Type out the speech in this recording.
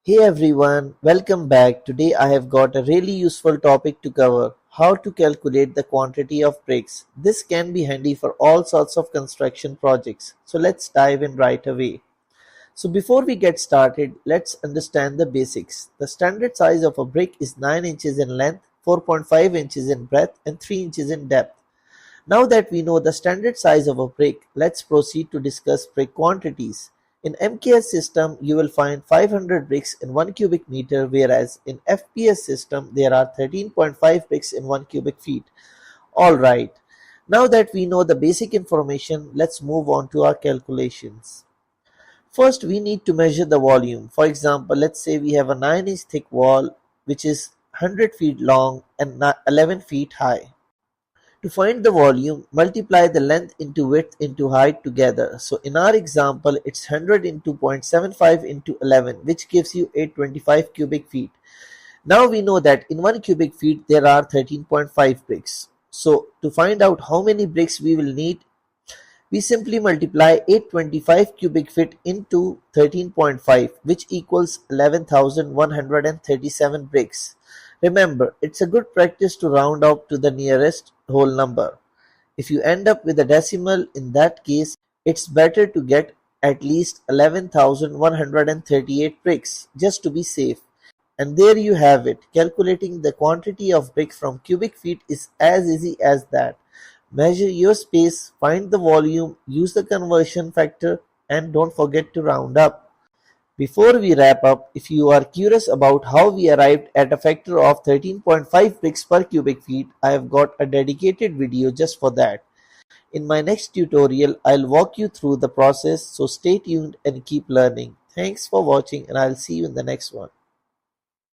Hey everyone, welcome back. Today I have got a really useful topic to cover, how to calculate the quantity of bricks. This can be handy for all sorts of construction projects. So let's dive in right away. So before we get started, let's understand the basics. The standard size of a brick is 9 inches in length, 4.5 inches in breadth and 3 inches in depth. Now that we know the standard size of a brick, let's proceed to discuss brick quantities. In MKS system, you will find 500 bricks in 1 cubic meter, whereas in FPS system, there are 13.5 bricks in 1 cubic feet. Alright, now that we know the basic information, let's move on to our calculations. First, we need to measure the volume. For example, let's say we have a 9-inch thick wall, which is 100 feet long and 11 feet high. To find the volume, multiply the length into width into height together. So in our example, it's 100 into 0.75 into 11, which gives you 825 cubic feet. Now we know that in 1 cubic feet, there are 13.5 bricks. So to find out how many bricks we will need, we simply multiply 825 cubic feet into 13.5, which equals 11,137 bricks. Remember, it's a good practice to round up to the nearest whole number. If you end up with a decimal, in that case, it's better to get at least 11,138 bricks, just to be safe. And there you have it. Calculating the quantity of brick from cubic feet is as easy as that. Measure your space, find the volume, use the conversion factor, and don't forget to round up. Before we wrap up, if you are curious about how we arrived at a factor of 13.5 bricks per cubic feet, I have got a dedicated video just for that. In my next tutorial, I'll walk you through the process, so stay tuned and keep learning. Thanks for watching and I'll see you in the next one.